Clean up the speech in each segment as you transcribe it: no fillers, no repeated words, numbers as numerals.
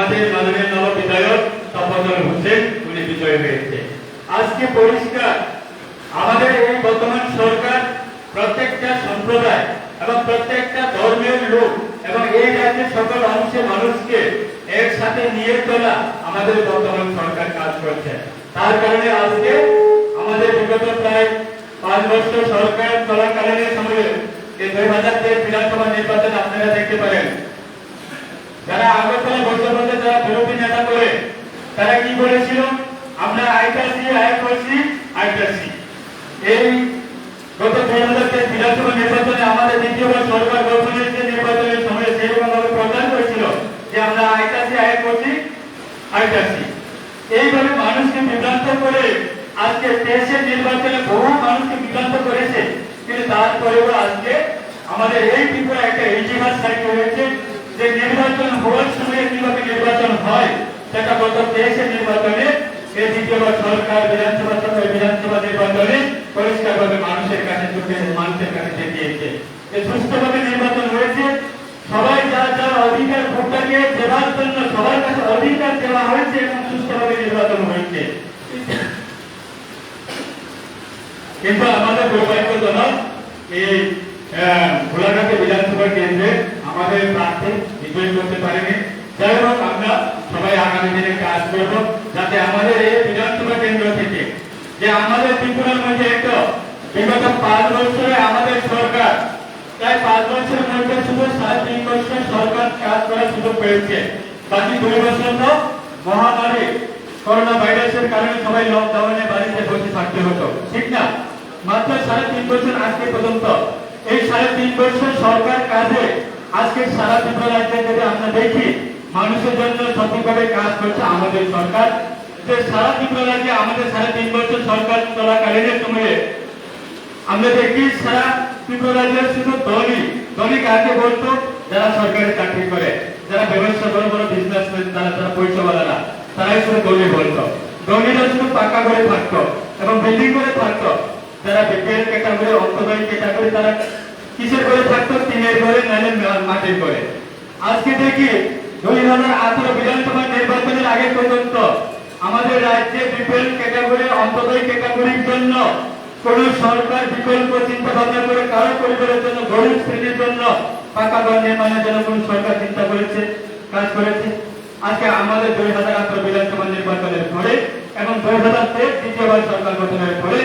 আমাদের মাননীয় নব বিধায়ক তফাজ্জল হোসেন উনি বিজয়ী হয়েছে। আজকে পরিষ্কার আমাদের এই বর্তমান সরকার প্রত্যেকটা সম্প্রদায় এবং প্রত্যেকটা ধর্মের লোক এবং এই রাজ্যের সকল অংশের মানুষকে একসাথে নিয়ে চলা আমাদের বর্তমান সরকার কাজ করছে। তার কারণে আজকে আমাদের বিগত প্রায় 5 বছর সরকার চলাকালীন সময়ে এই 2023 বিধানসভা নির্বাচন আপনারা দেখতে পারেন, যারা আগরতলা বৈষম্যে যারা বিরোধী নেতা করে তারা কি বলেছিল, আমরা আইতাছি আয় করছি আইতাছি। এই গত 2023 বিধানসভা নির্বাচনে আমাদের দ্বিতীয়বার সরকার গঠনের যে নির্বাচনের সময় সেরকম ভাবে প্রচার করেছিল যে আমরা আইতাছি আয় করছি আইতাছি। এইভাবে মানুষকে বিভ্রান্ত করে আজকে দেশের নির্বাচনে বহু মানুষকে বিভ্রান্ত করেছে, কিন্তু তারপরেও আজকে আমাদের এই ত্রিপুরা একটা ইতিহাস সাহিত্য হয়েছে যে নির্বাচন হওয়ার সময় কিভাবে নির্বাচন হয় সেটা গত দেশের নির্বাচনে এই দ্বিতীয়বার সরকার বিধানসভা নির্বাচনে পরিষ্কারভাবে মানুষের কাছে দেখিয়েছে। সুস্থভাবে নির্বাচন হয়েছে, সবাই যার যার অধিকার ভোটটাকে দেওয়ার জন্য সবার কাছে অধিকার দেওয়া হয়েছে এবং সুস্থভাবে নির্বাচন হয়েছে। কিন্তু আমাদের দুর্ভাগ্যজনক এই ভোলাঘাটে বিধানসভা কেন্দ্রে আমাদের প্রার্থী বিজয়ী করতে পারেনি। যাই হোক, আমরা সবাই আগামী দিনে কাজ করব যাতে আমাদের এই বিধানসভা কেন্দ্র থেকে যে আমাদের ত্রিপুরার মধ্যে একটা বিগত 5 বছরে আমাদের সরকার প্রায় 5 বছরের মধ্যে শুধু 3.5 বছর সরকার কাজ করার সুযোগ পেয়েছে, বাকি 2 বছর তো মহামারী করোনা ভাইরাসের কারণে সবাই লকডাউনে বাড়িতে বসে থাকতে হতো, ঠিক না? মাত্র 3.5 বছর আজকে পর্যন্ত এই 3.5 বছর সরকার কাজে আজকে সারা ত্রিপুরা রাজ্যে যদি আমরা দেখি মানুষের জন্য সঠিকভাবে কাজ করছে আমাদের সরকার। যে সারা ত্রিপুরা রাজ্যে আমাদের 3.5 বছর সরকার চলাকালীন সময়ে আমরা দেখি সারা ত্রিপুরা রাজ্যের শুধু ধনী কাকে বলতো, যারা সরকারি চাকরি করে, যারা ব্যবসা বড় বড় বিজনেসম্যান, যারা পয়সাওয়ালারা, তারাই শুধু ধনী বলতো। ধনীরা শুধু পাকা করে থাকতো এবং বিল্ডিং করে থাকতো। যারা বিপিএল ক্যাটাগরি, অন্তর্গত ক্যাটাগরি, তারা কিসের করে থাকতো? টিনের করে, নাহলে মাটির করে। আজকে দেখি 2018 বিধানসভা নির্বাচনের আগে পর্যন্ত আমাদের রাজ্যে বিপিএল ক্যাটাগরি, অন্তর্গত ক্যাটাগরির জন্য কোন সরকার বিকল্প চিন্তা ভাবনা করে কারো পরিবারের জন্য, গরিব শ্রেণীর জন্য পাকা ঘর নির্মাণের জন্য কোন সরকার চিন্তা করেছে, কাজ করেছে? আজকে আমাদের 2018 বিধানসভা নির্বাচনের পরে এবং 2023 দ্বিতীয়বার সরকার গঠনের পরে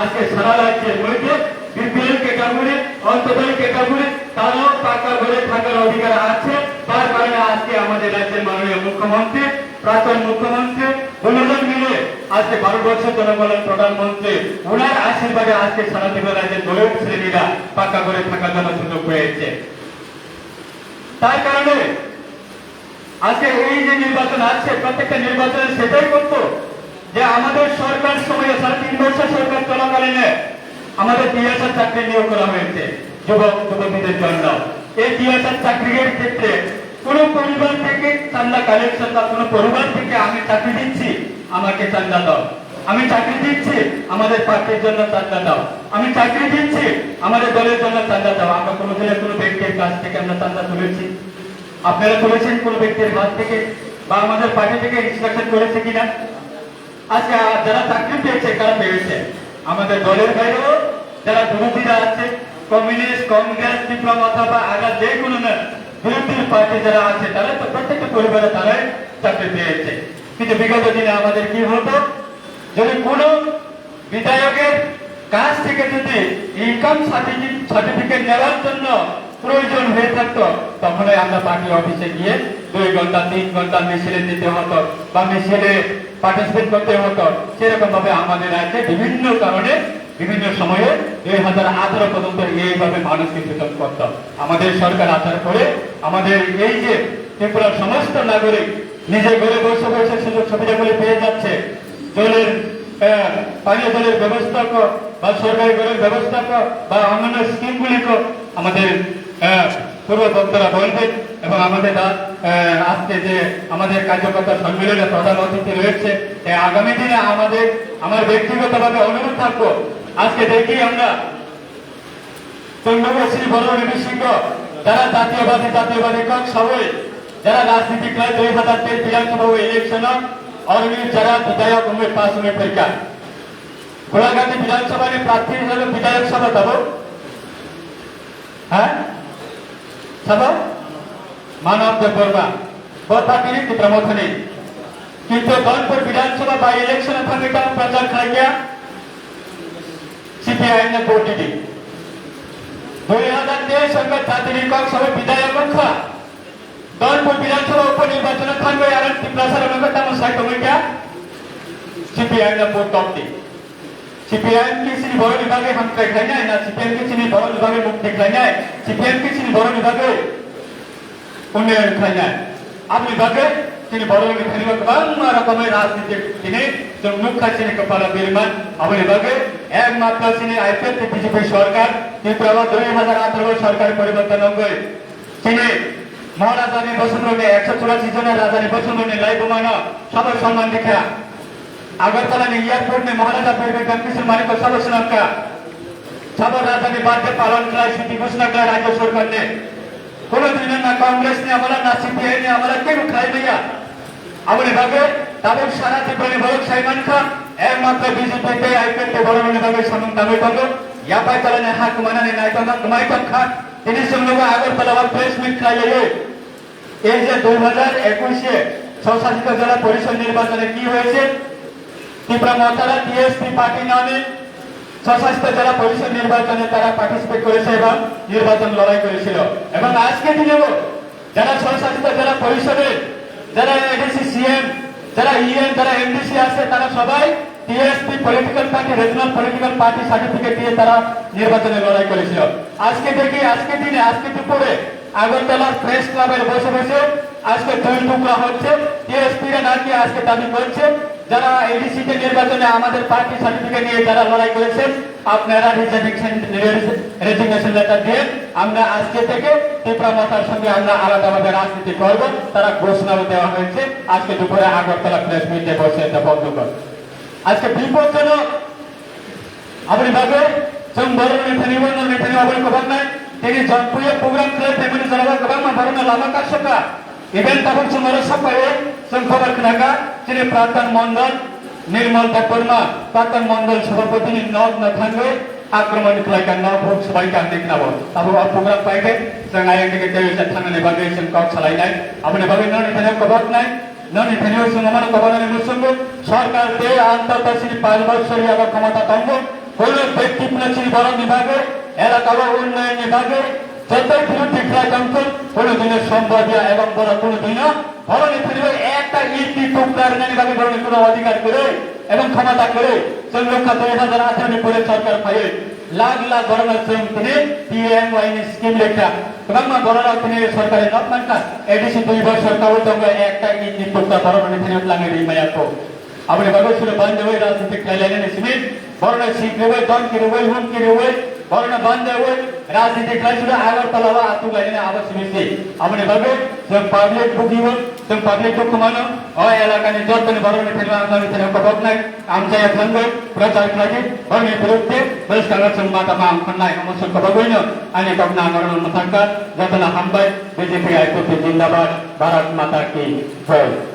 আজকে সারা রাজ্যের মধ্যে বিপিএল ক্যাটাগরি, অন্তর্গত ক্যাটাগরি তারাও পাকা ঘরে থাকার অধিকার আছে। তার কারণে আজকে আমাদের রাজ্যের মাননীয় মুখ্যমন্ত্রী, প্রাক্তন মুখ্যমন্ত্রী দুজন মিলে আজকে 12 বছর জনকল্যাণ প্রধানমন্ত্রী ওনার আশীর্বাদে আজকে সারা ত্রিপুরা রাজ্যের গরিব শ্রেণীরা পাকা ঘরে থাকার জন্য সুযোগ পেয়েছে। তার কারণে আজকে এই যে নির্বাচন আছে, প্রত্যেকটা নির্বাচনে সেটাই করতো যে আমাদের সরকার সময়ে 3.5 বছর সরকার চলাকালীনে আমাদের 3000 চাকরি নিয়োগ করা হয়েছে যুবক যুবতীদের জন্য। এই 3000 চাকরির ক্ষেত্রে কোন পরিবার থেকে চান্দা কালেকশন বা কোন পরিবার থেকে আমি চাকরি দিচ্ছি আমাকে চান্দা দাও, আমি চাকরি দিচ্ছি আমাদের পার্টির জন্য চান্দা দাও, আমি চাকরি দিচ্ছি আমাদের দলের জন্য চান্দা দাও। আমরা কোনোদিনের কোনো ব্যক্তির কাছ থেকে আমরা চান্দা তুলেছি? আপনারা তুলেছেন কোন ব্যক্তির কাছ থেকে বা আমাদের পার্টি থেকে ইনস্ট্রাকশন করেছে কিনা? আজকে যারা চাকরি পেয়েছে কারা পেয়েছে? আমাদের দলের বাইরেও যারা বিরোধীরা আছে, কমিউনিস্ট, কংগ্রেস, বিপ্লব অথবা আগার যে কোনো বিরোধী পার্টি যারা আছে তারা তো প্রত্যেকটা পরিবারে তারাই চাকরি পেয়েছে। কিন্তু বিগত দিনে আমাদের কি হতো, যদি কোনো বিধায়কের কাছ থেকে যদি ইনকাম সার্টিফিকেট নেওয়ার জন্য প্রয়োজন হয়ে থাকতো তখনই আমরা পার্টি অফিসে গিয়ে 2 ঘন্টা 3 ঘন্টা মিছিলে দিতে হতো বা মিছিলে পার্টিসিপেট করতে হতো। সেরকম ভাবে আমাদের রাজ্যে বিভিন্ন কারণে বিভিন্ন সময়ে 2018 পর্যন্ত এইভাবে মানুষকে শোষণ করত। আমাদের সরকার আসার পরে আমাদের এই যে ত্রিপুরার সমস্ত নাগরিক নিজে ঘরে বসে বসে সুযোগ সুবিধাগুলি পেয়ে যাচ্ছে। জলের পানীয় জলের ব্যবস্থা বা সরকারি ঘরের ব্যবস্থা বা অন্যান্য স্কিমগুলি আমাদের পূর্ব বক্তারা বলবেন। এবং আমাদের আজকে যে আমাদের কার্যকর্তা সম্মেলনে প্রধান অতিথি রয়েছে, আগামী দিনে আমার ব্যক্তিগতভাবে অনুরোধ থাকবো, আজকে দেখি আমরা চন্দ্রবাসী বড় সিংহ যারা জাতীয়বাদী সবাই जरा राजनीतिक 2023 विधानसभा इलेक्शन और जरा विधायक उम्मीद पास उम्मीद परीक्षा गोलाघाटी विधानसभा ने प्रार्थी हिसाब विधायक सभा तब सभा मानव देव वर्मा बर्फाटी की प्रमोथनी किंतु धनपुर विधानसभा बाई इलेक्शन प्रचार खाया सीपीआई ने पोटी दी 2023 संगत जाति सब विधायक धनपुर विधानसभा उपनिर्वाचन थानवे आरण प्रचार क्या सीपीआई ने पोट टॉपती सीपीआई की सिनी बड़ो विभागे हम देखाइना ना सीपीएम की सिनी बड़ो विभागे मुख देखाइना सीपीएम की सिनी बड़ो विभागे उन्नयन खाइना अब विभागे सिनी बड़ो विभागे गोबां रोखोमै राजनीति दिनै जों मुख्य सिनी कपाला बिरमान अब विभागे एकमात्र सिनी आईपीएल बीजेपी सरकार त्रिपुरा 2018 सरकार परिवर्तन गई सिनी महाराजानि बसुमतारी 184 जना राजानि बसुमतारी लाई बुमानो सबै सम्मान देखा अगरतला ने एयरपोर्ट में महाराजा बिरबिक्रम किशोर मानिक को सब सुनाका सब राजधानी बाध्य पालन करा स्थिति घोषणा करा राज्य सरकार ने कोनो दिन ना कांग्रेस ने हमारा ना सीपीआई ने हमारा के खाई भैया अब भागे तब सारा त्रिपुरा बड़क साइमान खा एकमात्र बीजेपी के आईपीएल के बड़ो ने भागे समन दावे पंगो या पाई तला ने हाथ माना ने नाइटम कमाइटम खा तिनी सब लोग अगरतला प्रेस मीट खाइए এই যে 2021 এ 86 জেলা পরিষদ নির্বাচনে কি হয়েছে ত্রিপুরা মহাতারা টিএসপি পার্টি নামে 66 জেলা পরিষদ নির্বাচনে তারা পার্টিসিপেট করেছে এবং নির্বাচন লড়াই করেছিল এবং আজকে দিনেও যারা 66 জেলা পরিষদে যারা এডিসি সিএম যারা ইএন যারা এমডিসি আছে তারা সবাই TSP political party regional political party certificate দিয়ে তারা নির্বাচনে লড়াই করেছিল আজকে দেখি আজকে দিনে আজকে দুপুরে আগরতলা প্রেস ক্লাবের বসে বসে আজকে দুই টুকরা হচ্ছে টিএসপি রা নাকি আজকে দাবি করছে যারা এডিসি তে নির্বাচনে আমাদের পার্টি সার্টিফিকেট নিয়ে যারা লড়াই করেছেন আপনারা রেজিগনেশন লেটার দিয়ে আমরা আজকে থেকে ত্রিপুরা মাতার সঙ্গে আমরা আলাদাভাবে রাজনীতি করব তারা ঘোষণা দেওয়া হয়েছে আজকে দুপুরে আগরতলা প্রেস মিটে বসে এটা বন্ধ কর আজকে বিপজ্জনক আপনি ভাবে जों बर' मेथाइनि वर्णन मेथाइनि अबय गोबां नाय दिनै जनप्रिय प्रग्राम खालाय फेमिलि जराबा गोबां बर'ना लामा कासका इभेन्ट ताबुक जोंनो साफायै जों खबर खोनागा दिनै प्राक्तन मण्डल निर्मल देबबर्मा प्राक्तन मण्डल सभापतिनि न थांगै आक्रमण खालायगा न भोग सबायगा देखनाबो ताबो प्रग्राम पाइगे जों आयंनि गेजेरजों थांनानै बागै जों कक सालायनाय आबनि बागै न नेथाइनि गोबां नाय न नेथाइनि जों मान गोबांनि मुसुंगो सरकार दे आंतरराष्ट्रीय 5 বছরই আবার ক্ষমতা দঙ্গ কোন ব্যক্তি প্রাচীর বড় বিভাগে এলাকার উন্নয়ন বিভাগে যতই বিরোধী ক্রায়তন্ত্র কোনদিনের সম্ভাব্য এবং বড় কোনদিনও বড় নেতৃত্ব একটা ইটি টুকরার বিভাগে বড় কোনো অধিকার করে এবং ক্ষমতা করে সংরক্ষা 2018 পরে সরকার পায় লাখ লাখ বড় তিনি পিএমওয়াইনি স্কিম লেখা এবং বড়রা তিনি সরকারের নতমানকা এডিসি 2 বছর কাউ দঙ্গ একটা ইটি টুকরা বড় নেতৃত্ব লাগে রিমায়াতো अपने भगवत सुर बंद हुए राजनीतिक कैलेने सिमित बरना सीख हुए दम की हुए हुम की हुए बरना बंद हुए राजनीतिक लाई सुर आगर तलावा आतु लाइने आवश्यक सिमित अपने भगवत जब पब्लिक बुकिंग जब पब्लिक को मानो और इलाका ने जब तने बरना ठेला आंदोलन ठेला को बकना आमचा या फंग प्रचार लागे बरने विरुद्ध बस कांग्रेस संमाता मां खन्नाय हमसो को बगोइनो आने कबना आंदोलन मतंका जतना हमबाय बीजेपी आईपीपी जिंदाबाद भारत माता की जय।